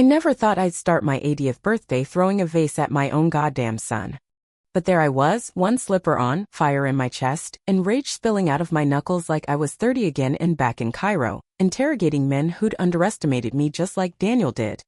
I never thought I'd start my 80th birthday throwing a vase at my own goddamn son. But there I was, one slipper on, fire in my chest, and rage spilling out of my knuckles like I was 30 again and back in Cairo, interrogating men who'd underestimated me just like Daniel did.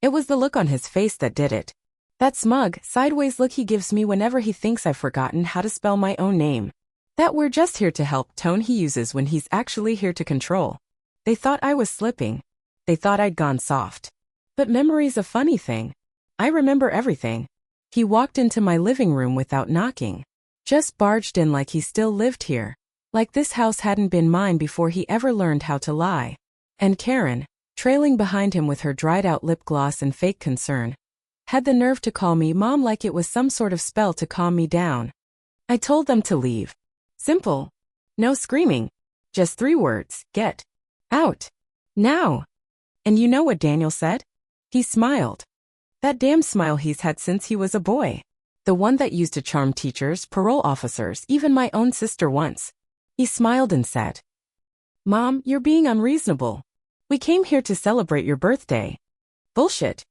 It was the look on his face that did it. That smug, sideways look he gives me whenever he thinks I've forgotten how to spell my own name. That "we're just here to help" tone he uses when he's actually here to control. They thought I was slipping. They thought I'd gone soft. But memory's a funny thing. I remember everything. He walked into my living room without knocking. Just barged in like he still lived here. Like this house hadn't been mine before he ever learned how to lie. And Karen, trailing behind him with her dried-out lip gloss and fake concern, had the nerve to call me Mom like it was some sort of spell to calm me down. I told them to leave. Simple. No screaming. Just 3 words: get out. Now. And you know what Daniel said? He smiled. That damn smile he's had since he was a boy. The one that used to charm teachers, parole officers, even my own sister once. He smiled and said, "Mom, you're being unreasonable. We came here to celebrate your birthday." Bullshit.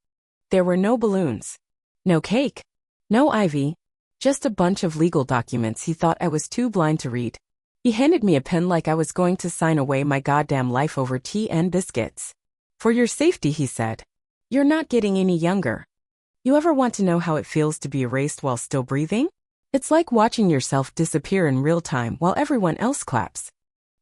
There were no balloons. No cake. No ivy. Just a bunch of legal documents he thought I was too blind to read. He handed me a pen like I was going to sign away my goddamn life over tea and biscuits. "For your safety," he said. "You're not getting any younger. You ever want to know how it feels to be erased while still breathing? It's like watching yourself disappear in real time while everyone else claps."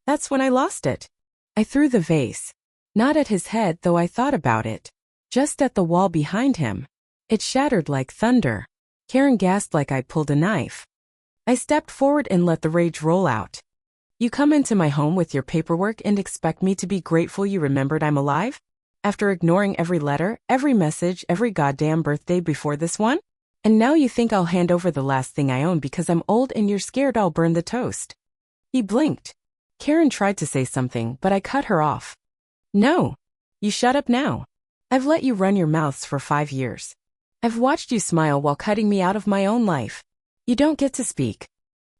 That's when I lost it. I threw the vase. Not at his head, though I thought about it. Just at the wall behind him. It shattered like thunder. Karen gasped like I'd pulled a knife. I stepped forward and let the rage roll out. "You come into my home with your paperwork and expect me to be grateful you remembered I'm alive? After ignoring every letter, every message, every goddamn birthday before this one? And now you think I'll hand over the last thing I own because I'm old and you're scared I'll burn the toast?" He blinked. Karen tried to say something, but I cut her off. "No. You shut up now. I've let you run your mouths for 5 years. I've watched you smile while cutting me out of my own life. You don't get to speak."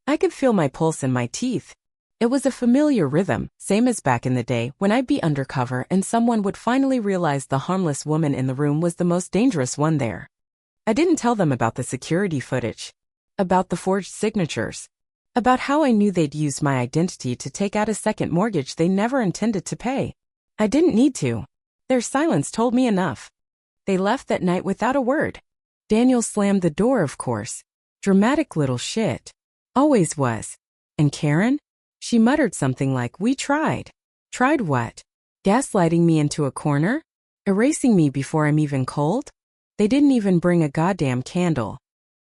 I could feel my pulse in my teeth. It was a familiar rhythm, same as back in the day when I'd be undercover and someone would finally realize the harmless woman in the room was the most dangerous one there. I didn't tell them about the security footage, about the forged signatures, about how I knew they'd use my identity to take out a second mortgage they never intended to pay. I didn't need to. Their silence told me enough. They left that night without a word. Daniel slammed the door, of course. Dramatic little shit. Always was. And Karen? She muttered something like, "We tried." Tried what? Gaslighting me into a corner? Erasing me before I'm even cold? They didn't even bring a goddamn candle.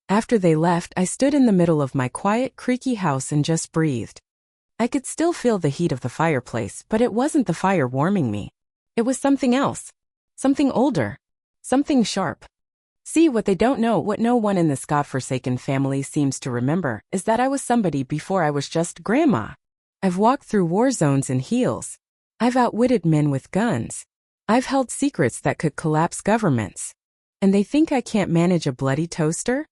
After they left, I stood in the middle of my quiet, creaky house and just breathed. I could still feel the heat of the fireplace, but it wasn't the fire warming me. It was something else. Something older. Something sharp. See, what they don't know, what no one in this godforsaken family seems to remember, is that I was somebody before I was just grandma. I've walked through war zones in heels. I've outwitted men with guns. I've held secrets that could collapse governments. And they think I can't manage a bloody toaster?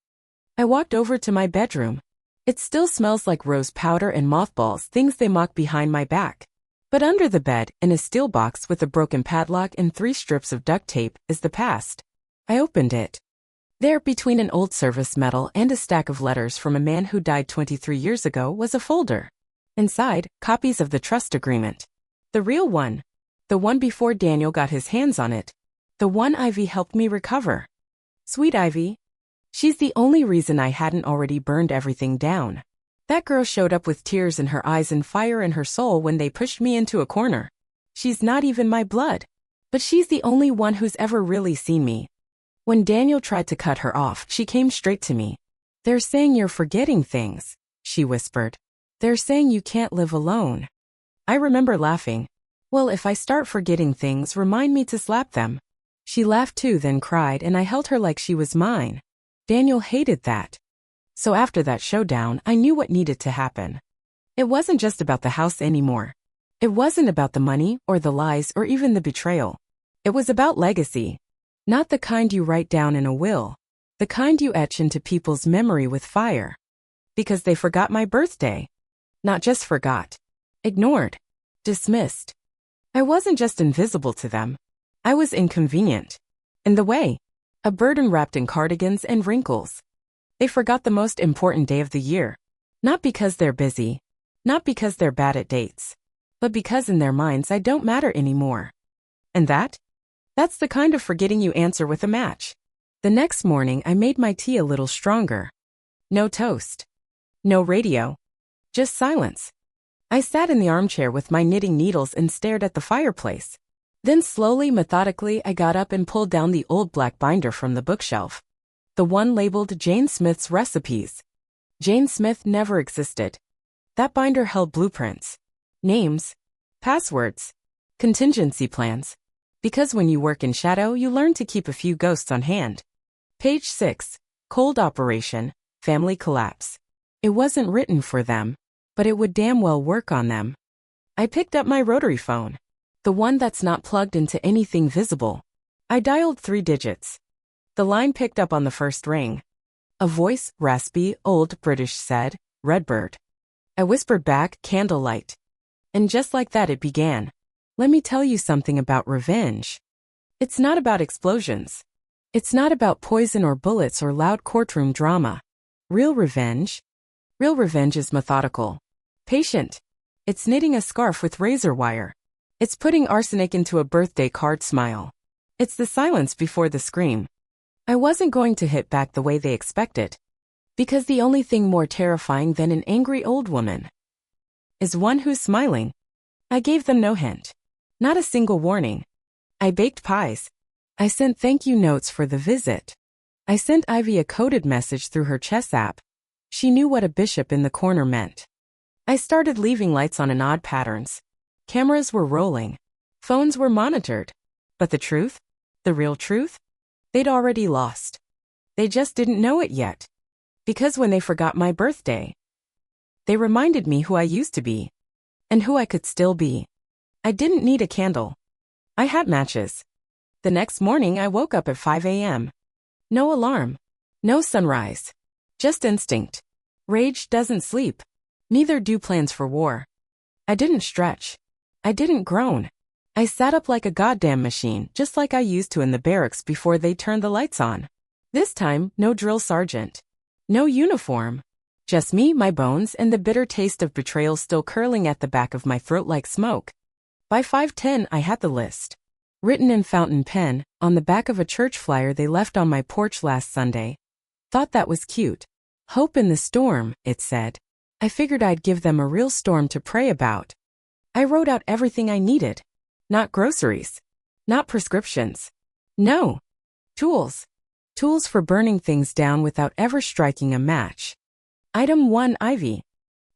I walked over to my bedroom. It still smells like rose powder and mothballs, things they mock behind my back. But under the bed, in a steel box with a broken padlock and 3 strips of duct tape, is the past. I opened it. There, between an old service medal and a stack of letters from a man who died 23 years ago, was a folder. Inside, copies of the trust agreement. The real one. The one before Daniel got his hands on it. The one Ivy helped me recover. Sweet Ivy. She's the only reason I hadn't already burned everything down. That girl showed up with tears in her eyes and fire in her soul when they pushed me into a corner. She's not even my blood. But she's the only one who's ever really seen me. When Daniel tried to cut her off, she came straight to me. "They're saying you're forgetting things," she whispered. "They're saying you can't live alone." I remember laughing. "Well, if I start forgetting things, remind me to slap them." She laughed too, then cried, and I held her like she was mine. Daniel hated that. So after that showdown, I knew what needed to happen. It wasn't just about the house anymore. It wasn't about the money, or the lies, or even the betrayal. It was about legacy. Not the kind you write down in a will. The kind you etch into people's memory with fire. Because they forgot my birthday. Not just forgot. Ignored. Dismissed. I wasn't just invisible to them. I was inconvenient. In the way. A burden wrapped in cardigans and wrinkles. They forgot the most important day of the year. Not because they're busy. Not because they're bad at dates. But because in their minds I don't matter anymore. And that's the kind of forgetting you answer with a match. The next morning I made my tea a little stronger. No toast. No radio. Just silence. I sat in the armchair with my knitting needles and stared at the fireplace. Then slowly, methodically, I got up and pulled down the old black binder from the bookshelf. The one labeled Jane Smith's Recipes. Jane Smith never existed. That binder held blueprints, names, passwords, contingency plans. Because when you work in shadow, you learn to keep a few ghosts on hand. Page 6. Cold operation, family collapse. It wasn't written for them, but it would damn well work on them. I picked up my rotary phone. The one that's not plugged into anything visible. I dialed 3 digits. The line picked up on the first ring. A voice, raspy, old British, said, "Redbird." I whispered back, "Candlelight." And just like that it began. Let me tell you something about revenge. It's not about explosions. It's not about poison or bullets or loud courtroom drama. Real revenge is methodical. Patient. It's knitting a scarf with razor wire. It's putting arsenic into a birthday card smile. It's the silence before the scream. I wasn't going to hit back the way they expected. Because the only thing more terrifying than an angry old woman is one who's smiling. I gave them no hint. Not a single warning. I baked pies. I sent thank you notes for the visit. I sent Ivy a coded message through her chess app. She knew what a bishop in the corner meant. I started leaving lights on in odd patterns. Cameras were rolling. Phones were monitored. But the truth? The real truth? They'd already lost. They just didn't know it yet. Because when they forgot my birthday, they reminded me who I used to be. And who I could still be. I didn't need a candle. I had matches. The next morning I woke up at 5 a.m. No alarm. No sunrise. Just instinct. Rage doesn't sleep. Neither do plans for war. I didn't stretch. I didn't groan. I sat up like a goddamn machine, just like I used to in the barracks before they turned the lights on. This time, no drill sergeant. No uniform. Just me, my bones, and the bitter taste of betrayal still curling at the back of my throat like smoke. By 5:10, I had the list. Written in fountain pen, on the back of a church flyer they left on my porch last Sunday. Thought that was cute. Hope in the storm, it said. I figured I'd give them a real storm to pray about. I wrote out everything I needed. Not groceries. Not prescriptions. No. Tools. Tools for burning things down without ever striking a match. Item 1, Ivy.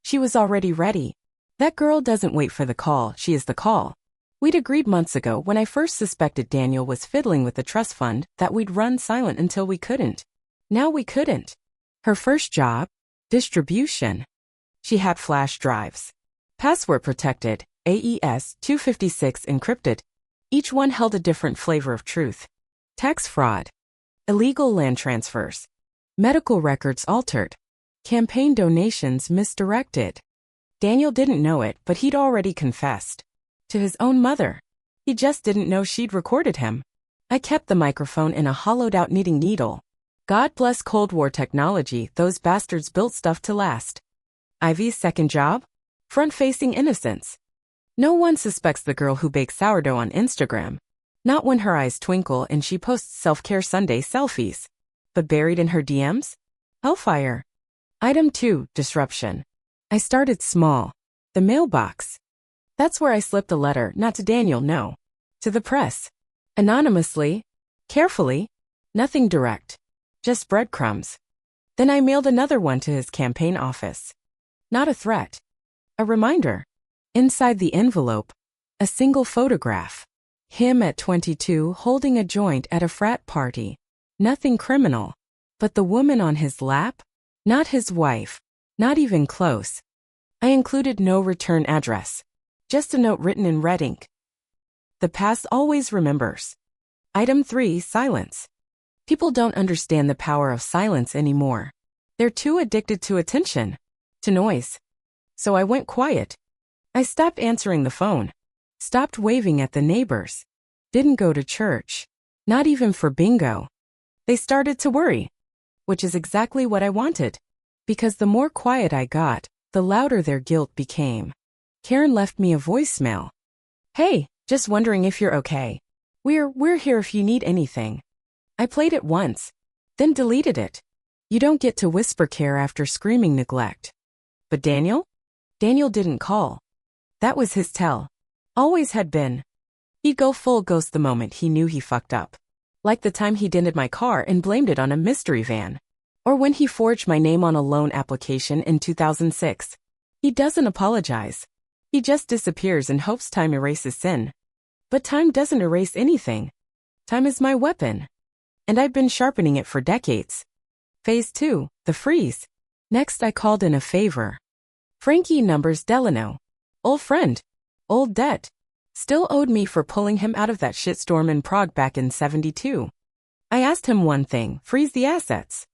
She was already ready. That girl doesn't wait for the call, she is the call. We'd agreed months ago when I first suspected Daniel was fiddling with the trust fund that we'd run silent until we couldn't. Now we couldn't. Her first job? Distribution. She had flash drives. Password protected, AES 256 encrypted. Each one held a different flavor of truth. Tax fraud. Illegal land transfers. Medical records altered. Campaign donations misdirected. Daniel didn't know it, but he'd already confessed. To his own mother. He just didn't know she'd recorded him. I kept the microphone in a hollowed-out knitting needle. God bless Cold War technology, those bastards built stuff to last. Ivy's second job? Front-facing innocence. No one suspects the girl who bakes sourdough on Instagram. Not when her eyes twinkle and she posts self-care Sunday selfies. But buried in her DMs? Hellfire. Item 2, disruption. I started small. The mailbox. That's where I slipped a letter, not to Daniel, no. To the press. Anonymously. Carefully. Nothing direct. Just breadcrumbs. Then I mailed another one to his campaign office. Not a threat. A reminder. Inside the envelope, a single photograph. Him at 22 holding a joint at a frat party. Nothing criminal. But the woman on his lap? Not his wife. Not even close. I included no return address. Just a note written in red ink. The past always remembers. Item 3, silence. People don't understand the power of silence anymore. They're too addicted to attention. To noise. So I went quiet. I stopped answering the phone. Stopped waving at the neighbors. Didn't go to church. Not even for bingo. They started to worry. Which is exactly what I wanted. Because the more quiet I got, the louder their guilt became. Karen left me a voicemail. "Hey, just wondering if you're okay. We're here if you need anything." I played it once, then deleted it. You don't get to whisper care after screaming neglect. But Daniel? Daniel didn't call. That was his tell. Always had been. He'd go full ghost the moment he knew he fucked up. Like the time he dented my car and blamed it on a mystery van. Or when he forged my name on a loan application in 2006. He doesn't apologize. He just disappears and hopes time erases sin. But time doesn't erase anything. Time is my weapon. And I've been sharpening it for decades. Phase 2, the freeze. Next I called in a favor. Frankie numbers Delano. Old friend. Old debt. Still owed me for pulling him out of that shitstorm in Prague back in '72. I asked him one thing, freeze the assets.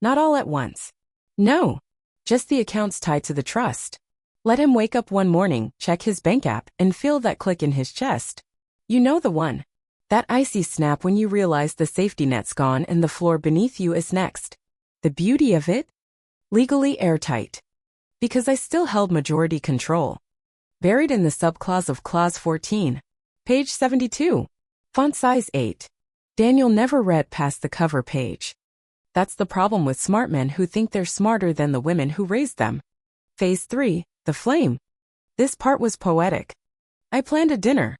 Not all at once. No. Just the accounts tied to the trust. Let him wake up one morning, check his bank app, and feel that click in his chest. You know the one. That icy snap when you realize the safety net's gone and the floor beneath you is next. The beauty of it? Legally airtight. Because I still held majority control. Buried in the subclause of Clause 14. Page 72. Font size 8. Daniel never read past the cover page. That's the problem with smart men who think they're smarter than the women who raised them. Phase 3, the flame. This part was poetic. I planned a dinner.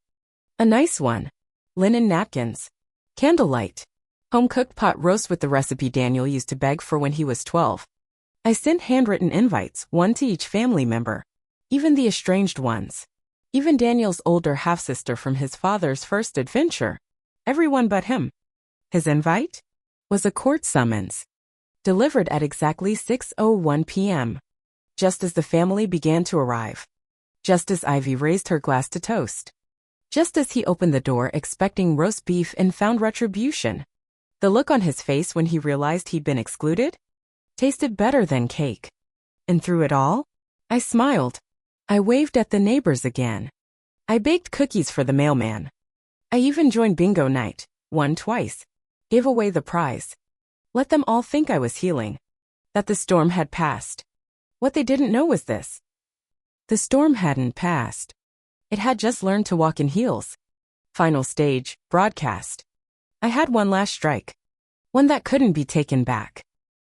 A nice one. Linen napkins. Candlelight. Home-cooked pot roast with the recipe Daniel used to beg for when he was 12. I sent handwritten invites, one to each family member. Even the estranged ones. Even Daniel's older half-sister from his father's first adventure. Everyone but him. His invite? Was a court summons. Delivered at exactly 6:01 p.m. Just as the family began to arrive. Just as Ivy raised her glass to toast. Just as he opened the door expecting roast beef and found retribution. The look on his face when he realized he'd been excluded? Tasted better than cake. And through it all, I smiled. I waved at the neighbors again. I baked cookies for the mailman. I even joined bingo night, won twice. Gave away the prize. Let them all think I was healing. That the storm had passed. What they didn't know was this. The storm hadn't passed. It had just learned to walk in heels. Final stage, broadcast. I had one last strike. One that couldn't be taken back.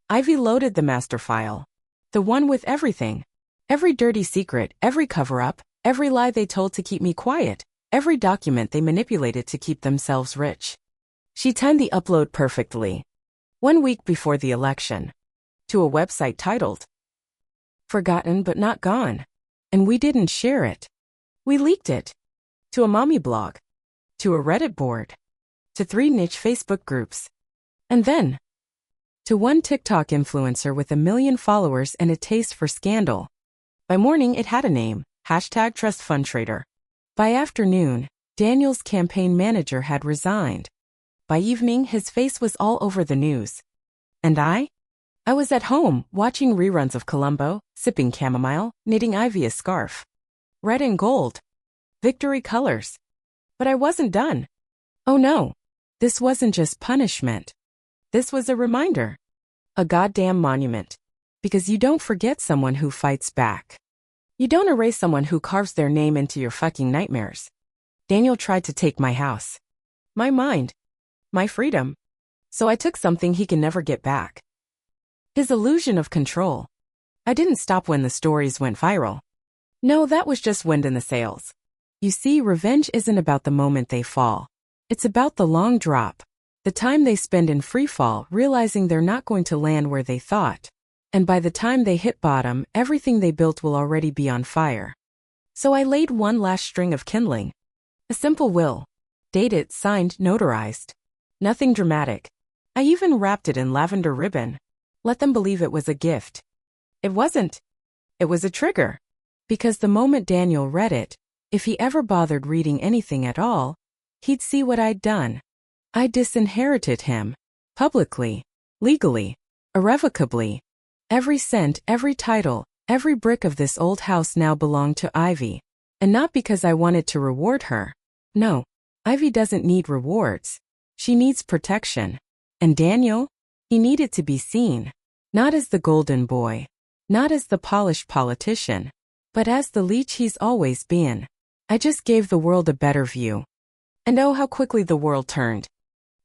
Ivy loaded the master file. The one with everything. Every dirty secret, every cover-up, every lie they told to keep me quiet, every document they manipulated to keep themselves rich. She timed the upload perfectly. 1 week before the election. To a website titled Forgotten but Not Gone. And we didn't share it. We leaked it. To a mommy blog. To a Reddit board. To 3 niche Facebook groups. And then to one TikTok influencer with 1 million followers and a taste for scandal. By morning it had a name, #TrustFundTrader. By afternoon, Daniel's campaign manager had resigned. By evening his face was all over the news. And I was at home, watching reruns of Columbo, sipping chamomile, knitting Ivy a scarf. Red and gold. Victory colors. But I wasn't done. Oh no. This wasn't just punishment. This was a reminder. A goddamn monument. Because you don't forget someone who fights back. You don't erase someone who carves their name into your fucking nightmares. Daniel tried to take my house. My mind. My freedom. So I took something he can never get back. His illusion of control. I didn't stop when the stories went viral. No, that was just wind in the sails. You see, revenge isn't about the moment they fall. It's about the long drop. The time they spend in free fall realizing they're not going to land where they thought. And by the time they hit bottom, everything they built will already be on fire. So I laid one last string of kindling. A simple will. Dated, signed, notarized. Nothing dramatic. I even wrapped it in lavender ribbon. Let them believe it was a gift. It wasn't. It was a trigger. Because the moment Daniel read it, if he ever bothered reading anything at all, he'd see what I'd done. I disinherited him. Publicly. Legally. Irrevocably. Every cent, every title, every brick of this old house now belonged to Ivy. And not because I wanted to reward her. No. Ivy doesn't need rewards. She needs protection. And Daniel? He needed to be seen. Not as the golden boy. Not as the polished politician. But as the leech he's always been. I just gave the world a better view. And oh, how quickly the world turned.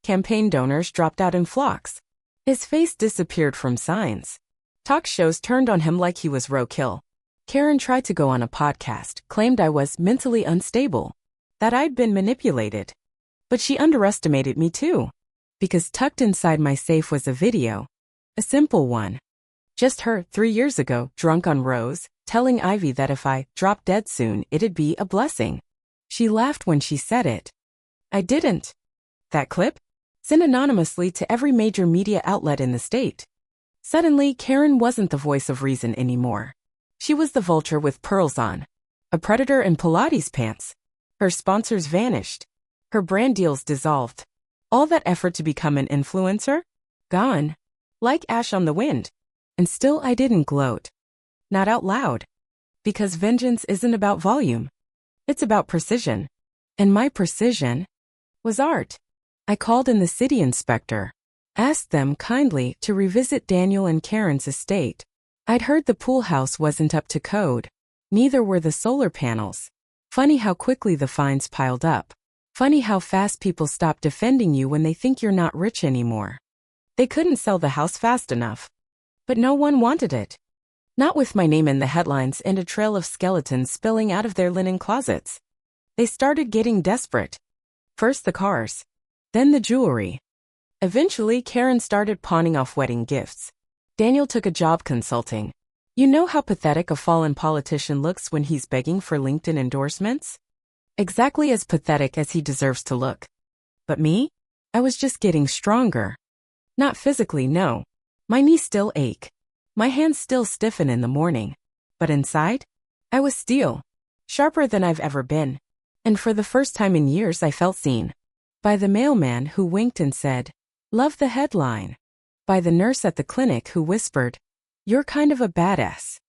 Campaign donors dropped out in flocks. His face disappeared from signs. Talk shows turned on him like he was roadkill. Karen tried to go on a podcast, claimed I was mentally unstable, that I'd been manipulated. But she underestimated me too. Because tucked inside my safe was a video. A simple one. Just her, 3 years ago, drunk on Rose, telling Ivy that if I dropped dead soon, it'd be a blessing. She laughed when she said it. I didn't. That clip? Sent anonymously to every major media outlet in the state. Suddenly, Karen wasn't the voice of reason anymore. She was the vulture with pearls on. A predator in Pilates pants. Her sponsors vanished. Her brand deals dissolved. All that effort to become an influencer? Gone. Like ash on the wind. And still I didn't gloat. Not out loud. Because vengeance isn't about volume. It's about precision. And my precision was art. I called in the city inspector. Asked them kindly to revisit Daniel and Karen's estate. I'd heard the pool house wasn't up to code. Neither were the solar panels. Funny how quickly the fines piled up. Funny how fast people stop defending you when they think you're not rich anymore. They couldn't sell the house fast enough. But no one wanted it. Not with my name in the headlines and a trail of skeletons spilling out of their linen closets. They started getting desperate. First the cars. Then the jewelry. Eventually, Karen started pawning off wedding gifts. Daniel took a job consulting. You know how pathetic a fallen politician looks when he's begging for LinkedIn endorsements? Exactly as pathetic as he deserves to look. But me? I was just getting stronger. Not physically, no. My knees still ache. My hands still stiffen in the morning. But inside? I was steel. Sharper than I've ever been. And for the first time in years I felt seen. By the mailman who winked and said, "Love the headline." By the nurse at the clinic who whispered, "You're kind of a badass."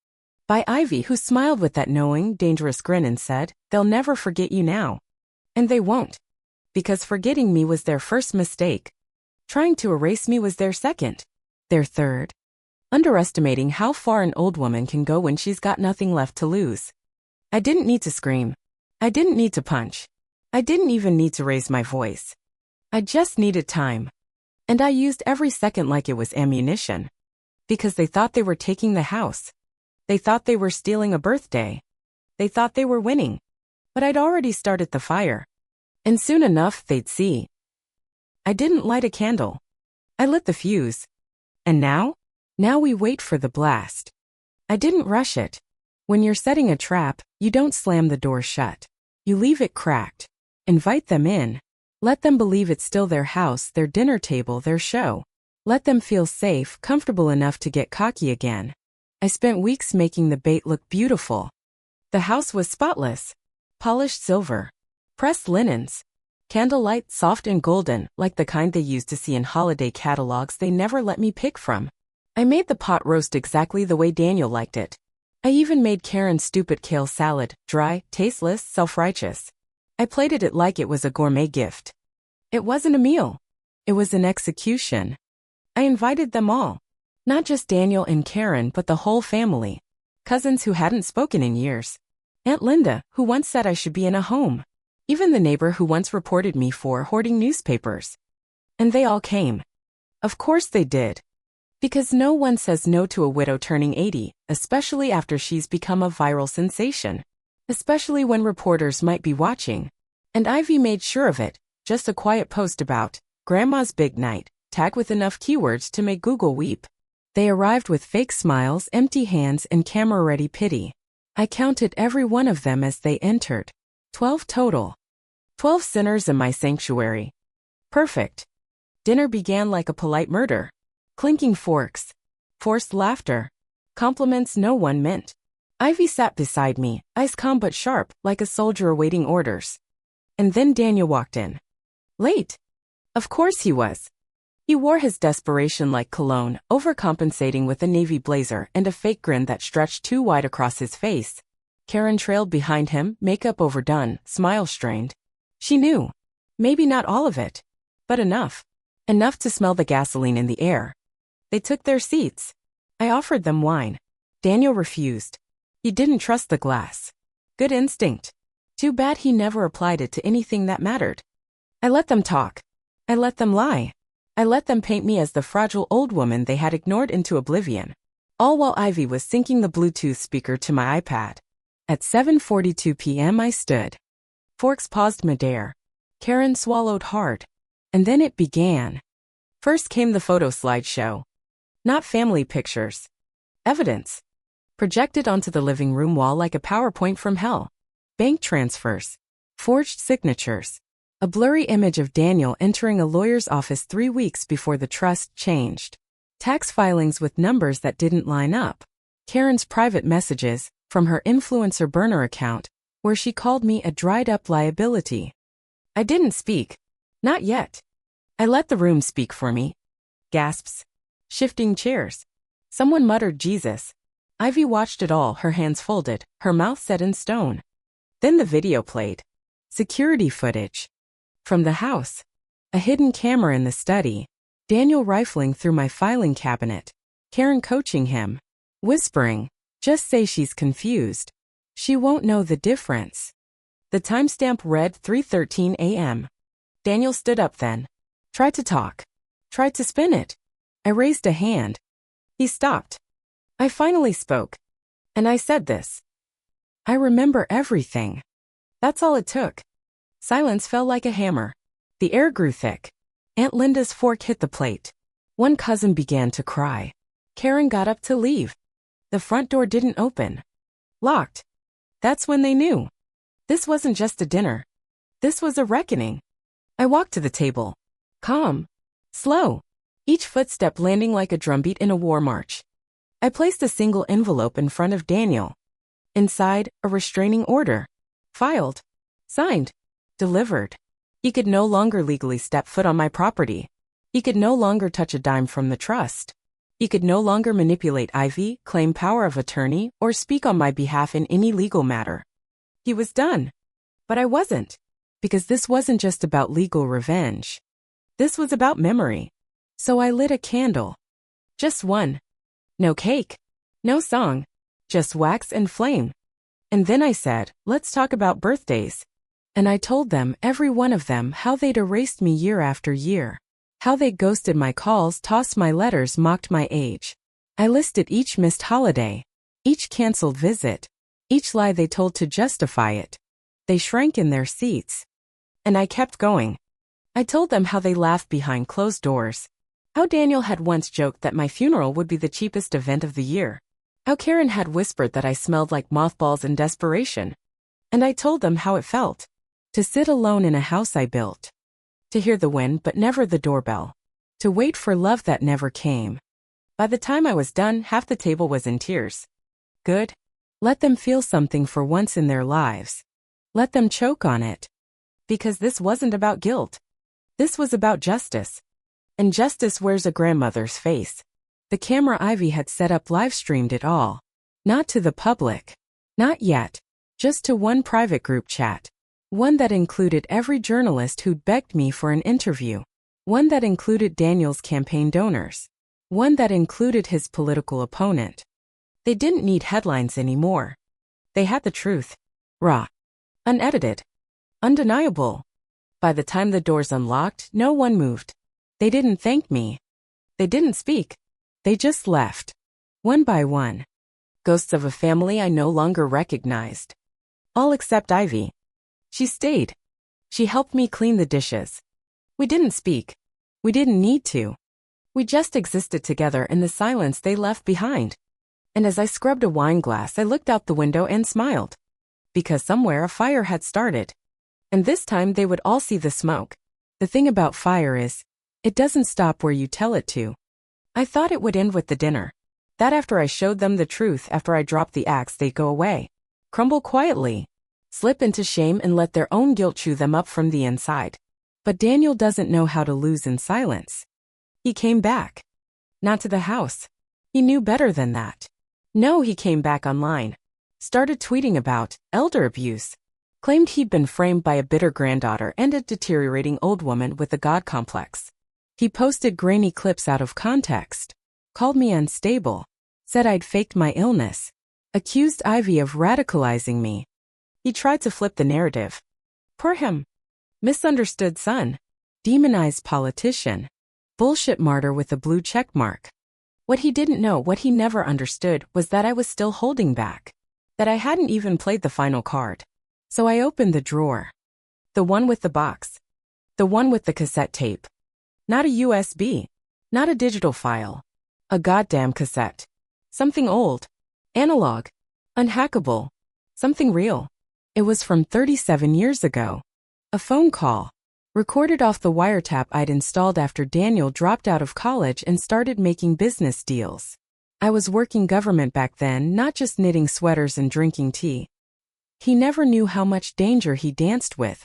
By Ivy who smiled with that knowing, dangerous grin and said, "They'll never forget you now." And they won't. Because forgetting me was their first mistake. Trying to erase me was their second. Their third. Underestimating how far an old woman can go when she's got nothing left to lose. I didn't need to scream. I didn't need to punch. I didn't even need to raise my voice. I just needed time. And I used every second like it was ammunition. Because they thought they were taking the house. They thought they were stealing a birthday. They thought they were winning. But I'd already started the fire. And soon enough, they'd see. I didn't light a candle. I lit the fuse. And now? Now we wait for the blast. I didn't rush it. When you're setting a trap, you don't slam the door shut. You leave it cracked. Invite them in. Let them believe it's still their house, their dinner table, their show. Let them feel safe, comfortable enough to get cocky again. I spent weeks making the bait look beautiful. The house was spotless. Polished silver. Pressed linens. Candlelight soft and golden, like the kind they used to see in holiday catalogs they never let me pick from. I made the pot roast exactly the way Daniel liked it. I even made Karen's stupid kale salad, dry, tasteless, self-righteous. I plated it like it was a gourmet gift. It wasn't a meal. It was an execution. I invited them all. Not just Daniel and Karen, but the whole family. Cousins who hadn't spoken in years. Aunt Linda, who once said I should be in a home. Even the neighbor who once reported me for hoarding newspapers. And they all came. Of course they did. Because no one says no to a widow turning 80, especially after she's become a viral sensation. Especially when reporters might be watching. And Ivy made sure of it, just a quiet post about Grandma's big night, tagged with enough keywords to make Google weep. They arrived with fake smiles, empty hands, and camera-ready pity. I counted every one of them as they entered. 12 total. 12 sinners in my sanctuary. Perfect. Dinner began like a polite murder. Clinking forks. Forced laughter. Compliments no one meant. Ivy sat beside me, ice calm but sharp, like a soldier awaiting orders. And then Daniel walked in. Late. Of course he was. He wore his desperation like cologne, overcompensating with a navy blazer and a fake grin that stretched too wide across his face. Karen trailed behind him, makeup overdone, smile strained. She knew. Maybe not all of it. But enough. Enough to smell the gasoline in the air. They took their seats. I offered them wine. Daniel refused. He didn't trust the glass. Good instinct. Too bad he never applied it to anything that mattered. I let them talk. I let them lie. I let them paint me as the fragile old woman they had ignored into oblivion. All while Ivy was syncing the Bluetooth speaker to my iPad. At 7:42 p.m. I stood. Forks paused midair. Karen swallowed hard. And then it began. First came the photo slideshow. Not family pictures. Evidence. Projected onto the living room wall like a PowerPoint from hell. Bank transfers. Forged signatures. A blurry image of Daniel entering a lawyer's office 3 weeks before the trust changed. Tax filings with numbers that didn't line up. Karen's private messages, from her influencer burner account, where she called me a dried-up liability. I didn't speak. Not yet. I let the room speak for me. Gasps. Shifting chairs. Someone muttered Jesus. Ivy watched it all, her hands folded, her mouth set in stone. Then the video played. Security footage. From the house. A hidden camera in the study. Daniel rifling through my filing cabinet. Karen coaching him. Whispering, just say she's confused. She won't know the difference. The timestamp read 3:13 a.m. Daniel stood up then. Tried to talk. Tried to spin it. I raised a hand. He stopped. I finally spoke. And I said this. I remember everything. That's all it took. Silence fell like a hammer. The air grew thick. Aunt Linda's fork hit the plate. One cousin began to cry. Karen got up to leave. The front door didn't open. Locked. That's when they knew. This wasn't just a dinner. This was a reckoning. I walked to the table. Calm. Slow. Each footstep landing like a drumbeat in a war march. I placed a single envelope in front of Daniel. Inside, a restraining order. Filed. Signed. Delivered. He could no longer legally step foot on my property. He could no longer touch a dime from the trust. He could no longer manipulate Ivy, claim power of attorney, or speak on my behalf in any legal matter. He was done. But I wasn't. Because this wasn't just about legal revenge. This was about memory. So I lit a candle. Just one. No cake. No song. Just wax and flame. And then I said, let's talk about birthdays. And I told them, every one of them, how they'd erased me year after year. How they ghosted my calls, tossed my letters, mocked my age. I listed each missed holiday. Each canceled visit. Each lie they told to justify it. They shrank in their seats. And I kept going. I told them how they laughed behind closed doors. How Daniel had once joked that my funeral would be the cheapest event of the year. How Karen had whispered that I smelled like mothballs in desperation. And I told them how it felt. To sit alone in a house I built. To hear the wind but never the doorbell. To wait for love that never came. By the time I was done, half the table was in tears. Good. Let them feel something for once in their lives. Let them choke on it. Because this wasn't about guilt. This was about justice. And justice wears a grandmother's face. The camera Ivy had set up live-streamed it all. Not to the public. Not yet. Just to one private group chat. One that included every journalist who'd begged me for an interview. One that included Daniel's campaign donors. One that included his political opponent. They didn't need headlines anymore. They had the truth. Raw. Unedited. Undeniable. By the time the doors unlocked, no one moved. They didn't thank me. They didn't speak. They just left. One by one. Ghosts of a family I no longer recognized. All except Ivy. She stayed. She helped me clean the dishes. We didn't speak. We didn't need to. We just existed together in the silence they left behind. And as I scrubbed a wine glass, I looked out the window and smiled. Because somewhere a fire had started. And this time they would all see the smoke. The thing about fire is, it doesn't stop where you tell it to. I thought it would end with the dinner. That after I showed them the truth, after I dropped the axe, they'd go away. Crumble quietly. Slip into shame and let their own guilt chew them up from the inside. But Daniel doesn't know how to lose in silence. He came back. Not to the house. He knew better than that. No, he came back online. Started tweeting about elder abuse. Claimed he'd been framed by a bitter granddaughter and a deteriorating old woman with a god complex. He posted grainy clips out of context, called me unstable, said I'd faked my illness, accused Ivy of radicalizing me. He tried to flip the narrative. Poor him. Misunderstood son. Demonized politician. Bullshit martyr with a blue check mark. What he didn't know, what he never understood, was that I was still holding back. That I hadn't even played the final card. So I opened the drawer. The one with the box. The one with the cassette tape. Not a USB. Not a digital file. A goddamn cassette. Something old. Analog. Unhackable. Something real. It was from 37 years ago. A phone call. Recorded off the wiretap I'd installed after Daniel dropped out of college and started making business deals. I was working government back then, not just knitting sweaters and drinking tea. He never knew how much danger he danced with.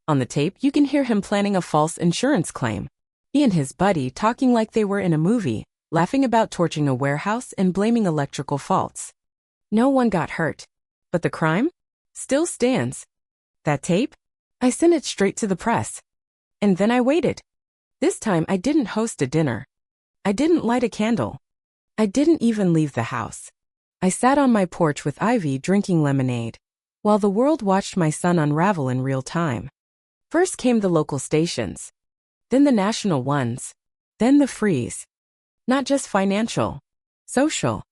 On the tape, you can hear him planning a false insurance claim. He and his buddy talking like they were in a movie, laughing about torching a warehouse and blaming electrical faults. No one got hurt. But the crime? Still stands. That tape? I sent it straight to the press. And then I waited. This time I didn't host a dinner. I didn't light a candle. I didn't even leave the house. I sat on my porch with Ivy drinking lemonade, while the world watched my son unravel in real time. First came the local stations. Then the national ones. Then the freeze. Not just financial. Social.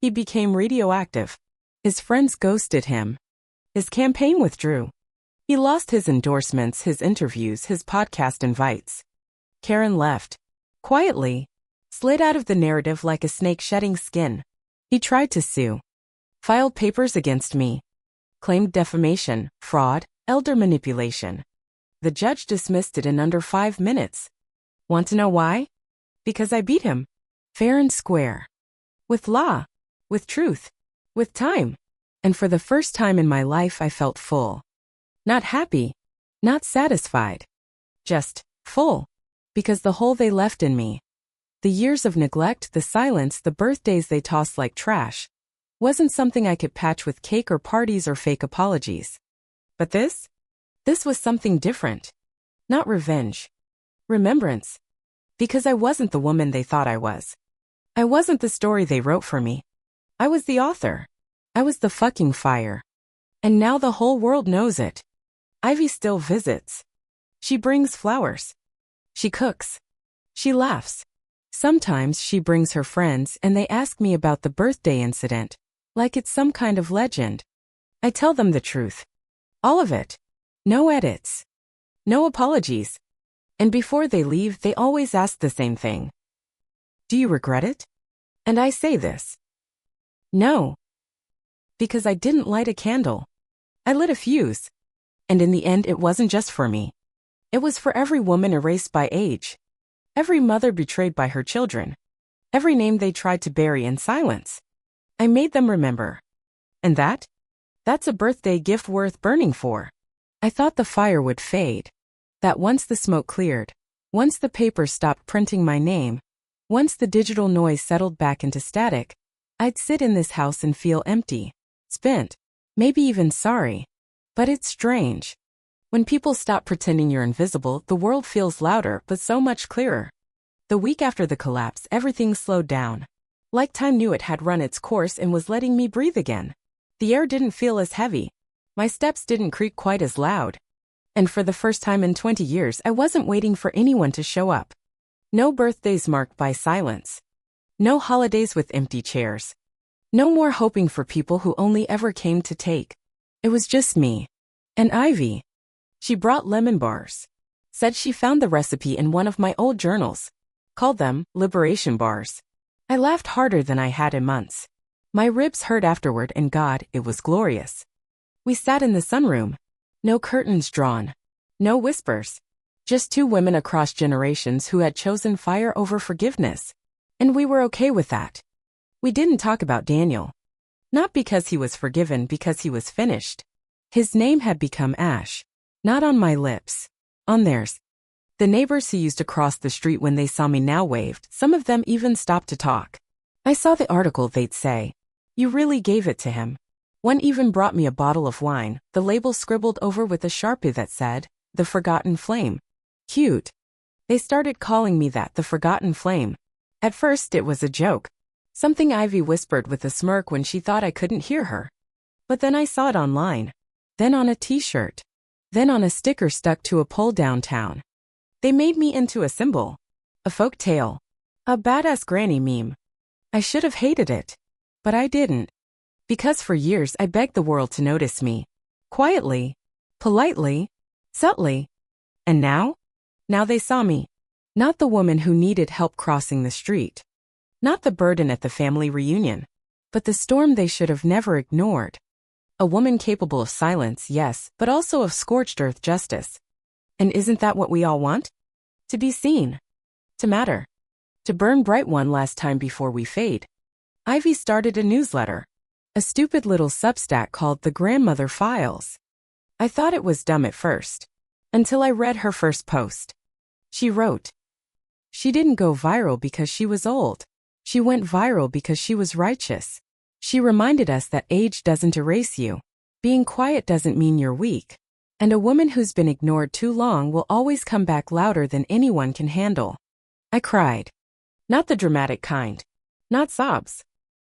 He became radioactive. His friends ghosted him. His campaign withdrew. He lost his endorsements, his interviews, his podcast invites. Karen left. Quietly. Slid out of the narrative like a snake shedding skin. He tried to sue. Filed papers against me. Claimed defamation, fraud, elder manipulation. The judge dismissed it in under 5 minutes. Want to know why? Because I beat him. Fair and square. With law. With truth. With time. And for the first time in my life I felt full. Not happy. Not satisfied. Just full. Because the hole they left in me, the years of neglect, the silence, the birthdays they tossed like trash, wasn't something I could patch with cake or parties or fake apologies. But this was something different. Not revenge. Remembrance. Because I wasn't the woman they thought I was. I wasn't the story they wrote for me. I was the author. I was the fucking fire. And now the whole world knows it. Ivy still visits. She brings flowers. She cooks. She laughs. Sometimes she brings her friends and they ask me about the birthday incident, like it's some kind of legend. I tell them the truth. All of it. No edits. No apologies. And before they leave, they always ask the same thing. Do you regret it? And I say this. No. Because I didn't light a candle. I lit a fuse. And in the end, it wasn't just for me. It was for every woman erased by age. Every mother betrayed by her children. Every name they tried to bury in silence. I made them remember. And that's a birthday gift worth burning for. I thought the fire would fade. That once the smoke cleared, once the paper stopped printing my name, once the digital noise settled back into static, I'd sit in this house and feel empty, spent, maybe even sorry. But it's strange. When people stop pretending you're invisible, the world feels louder but so much clearer. The week after the collapse, everything slowed down. Like time knew it had run its course and was letting me breathe again. The air didn't feel as heavy. My steps didn't creak quite as loud. And for the first time in 20 years, I wasn't waiting for anyone to show up. No birthdays marked by silence. No holidays with empty chairs. No more hoping for people who only ever came to take. It was just me. And Ivy. She brought lemon bars. Said she found the recipe in one of my old journals. Called them liberation bars. I laughed harder than I had in months. My ribs hurt afterward and God, it was glorious. We sat in the sunroom. No curtains drawn. No whispers. Just two women across generations who had chosen fire over forgiveness. And we were okay with that. We didn't talk about Daniel. Not because he was forgiven, because he was finished. His name had become ash. Not on my lips. On theirs. The neighbors who used to cross the street when they saw me now waved. Some of them even stopped to talk. I saw the article they'd say. You really gave it to him. One even brought me a bottle of wine, the label scribbled over with a Sharpie that said, "The Forgotten Flame." Cute. They started calling me that, the Forgotten Flame. At first it was a joke. Something Ivy whispered with a smirk when she thought I couldn't hear her. But then I saw it online. Then on a t-shirt. Then on a sticker stuck to a pole downtown. They made me into a symbol. A folk tale. A badass granny meme. I should have hated it. But I didn't. Because for years I begged the world to notice me. Quietly. Politely. Subtly. And now? Now they saw me. Not the woman who needed help crossing the street. Not the burden at the family reunion. But the storm they should have never ignored. A woman capable of silence, yes, but also of scorched earth justice. And isn't that what we all want? To be seen. To matter. To burn bright one last time before we fade. Ivy started a newsletter. A stupid little Substack called The Grandmother Files. I thought it was dumb at first. Until I read her first post. She wrote. She didn't go viral because she was old. She went viral because she was righteous. She reminded us that age doesn't erase you. Being quiet doesn't mean you're weak. And a woman who's been ignored too long will always come back louder than anyone can handle. I cried. Not the dramatic kind. Not sobs.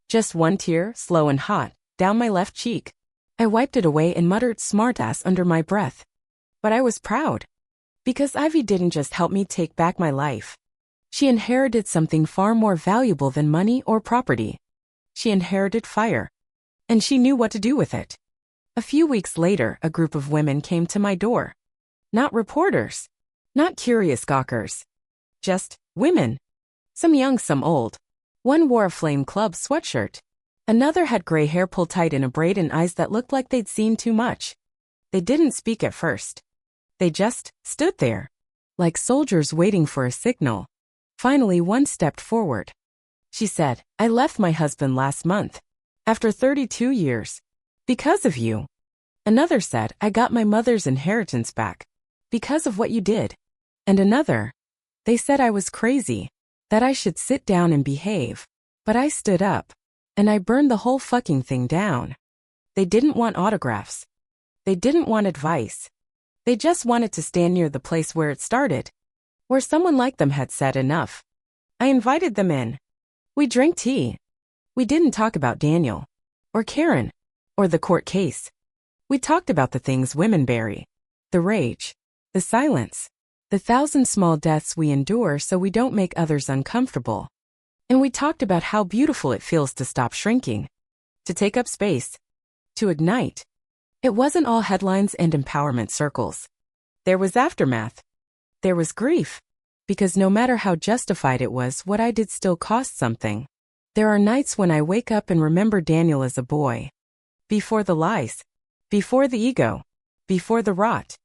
Just one tear, slow and hot, down my left cheek. I wiped it away and muttered smartass under my breath. But I was proud. Because Ivy didn't just help me take back my life. She inherited something far more valuable than money or property. She inherited fire. And she knew what to do with it. A few weeks later, a group of women came to my door. Not reporters. Not curious gawkers. Just women. Some young, some old. One wore a Flame Club sweatshirt. Another had gray hair pulled tight in a braid and eyes that looked like they'd seen too much. They didn't speak at first. They just stood there. Like soldiers waiting for a signal. Finally, one stepped forward. She said, "I left my husband last month. After 32 years. Because of you." Another said, "I got my mother's inheritance back. Because of what you did." And another. They said I was crazy. That I should sit down and behave. But I stood up. And I burned the whole fucking thing down. They didn't want autographs. They didn't want advice. They just wanted to stand near the place where it started. Where someone like them had said enough. I invited them in. We drank tea. We didn't talk about Daniel. Or Karen. Or the court case. We talked about the things women bury. The rage. The silence. The 1,000 small deaths we endure so we don't make others uncomfortable. And we talked about how beautiful it feels to stop shrinking. To take up space. To ignite. It wasn't all headlines and empowerment circles. There was aftermath. There was grief. Because no matter how justified it was, what I did still cost something. There are nights when I wake up and remember Daniel as a boy. Before the lies. Before the ego. Before the rot.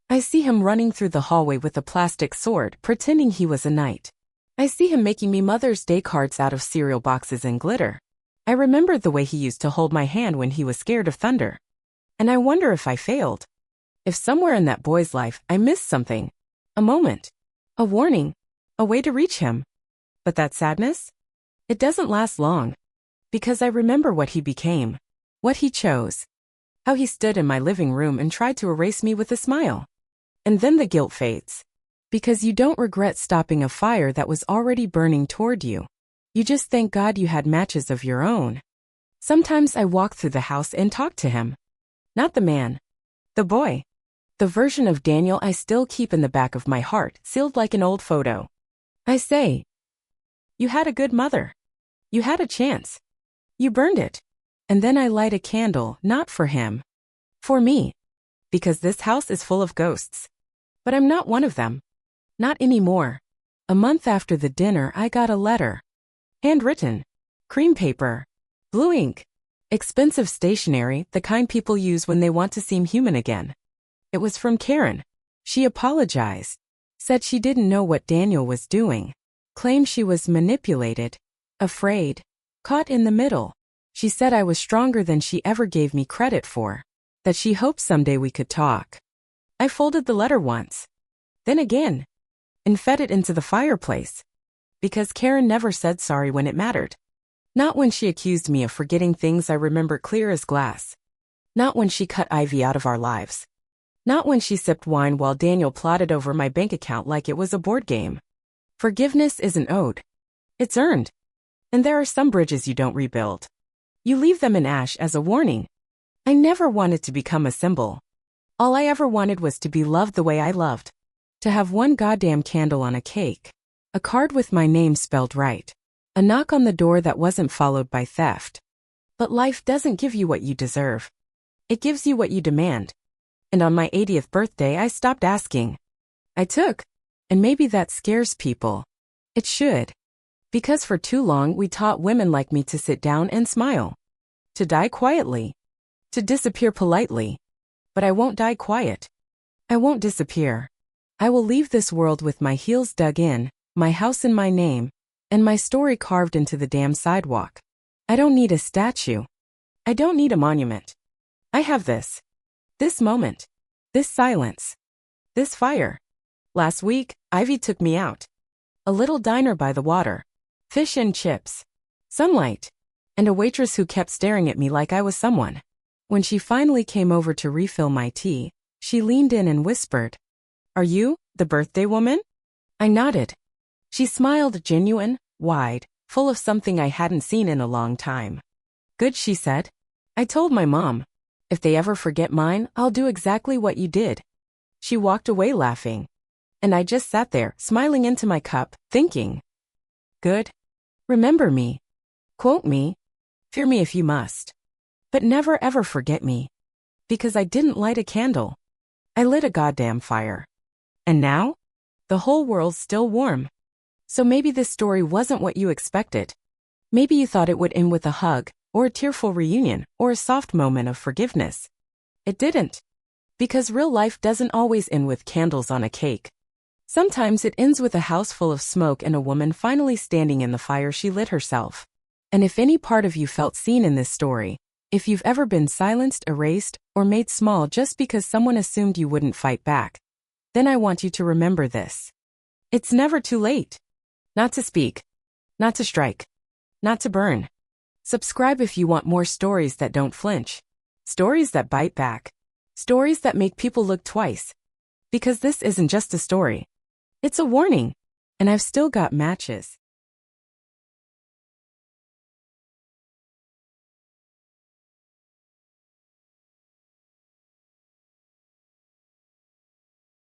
I see him running through the hallway with a plastic sword, pretending he was a knight. I see him making me Mother's Day cards out of cereal boxes and glitter. I remembered the way he used to hold my hand when he was scared of thunder. And I wonder if I failed. If somewhere in that boy's life I missed something. A moment. A warning. A way to reach him. But that sadness? It doesn't last long. Because I remember what he became. What he chose. How he stood in my living room and tried to erase me with a smile. And then the guilt fades. Because you don't regret stopping a fire that was already burning toward you. You just thank God you had matches of your own. Sometimes I walk through the house and talk to him. Not the man. The boy. The version of Daniel I still keep in the back of my heart, sealed like an old photo. I say, "You had a good mother. You had a chance. You burned it." And then I light a candle, not for him. For me. Because this house is full of ghosts. But I'm not one of them. Not anymore. A month after the dinner, I got a letter. Handwritten. Cream paper. Blue ink. Expensive stationery, the kind people use when they want to seem human again. It was from Karen. She apologized. Said she didn't know what Daniel was doing. Claimed she was manipulated. Afraid. Caught in the middle. She said I was stronger than she ever gave me credit for. That she hoped someday we could talk. I folded the letter once. Then again. And fed it into the fireplace. Because Karen never said sorry when it mattered. Not when she accused me of forgetting things I remember clear as glass. Not when she cut Ivy out of our lives. Not when she sipped wine while Daniel plotted over my bank account like it was a board game. Forgiveness isn't owed. It's earned. And there are some bridges you don't rebuild. You leave them in ash as a warning. I never wanted to become a symbol. All I ever wanted was to be loved the way I loved. To have one goddamn candle on a cake. A card with my name spelled right. A knock on the door that wasn't followed by theft. But life doesn't give you what you deserve. It gives you what you demand. And on my 80th birthday I stopped asking. I took. And maybe that scares people. It should. Because for too long we taught women like me to sit down and smile. To die quietly. To disappear politely. But I won't die quiet. I won't disappear. I will leave this world with my heels dug in, my house in my name, and my story carved into the damn sidewalk. I don't need a statue. I don't need a monument. I have this. This moment. This silence. This fire. Last week, Ivy took me out. A little diner by the water. Fish and chips. Sunlight. And a waitress who kept staring at me like I was someone. When she finally came over to refill my tea, she leaned in and whispered, "Are you the birthday woman?" I nodded. She smiled genuine, wide, full of something I hadn't seen in a long time. "Good," she said. "I told my mom. If they ever forget mine, I'll do exactly what you did." She walked away laughing. And I just sat there, smiling into my cup, thinking, good. Remember me. Quote me. Fear me if you must. But never ever forget me. Because I didn't light a candle. I lit a goddamn fire. And now? The whole world's still warm. So maybe this story wasn't what you expected. Maybe you thought it would end with a hug, or a tearful reunion, or a soft moment of forgiveness. It didn't. Because real life doesn't always end with candles on a cake. Sometimes it ends with a house full of smoke and a woman finally standing in the fire she lit herself. And if any part of you felt seen in this story, if you've ever been silenced, erased, or made small just because someone assumed you wouldn't fight back, then I want you to remember this. It's never too late. Not to speak. Not to strike. Not to burn. Subscribe if you want more stories that don't flinch. Stories that bite back. Stories that make people look twice. Because this isn't just a story. It's a warning. And I've still got matches.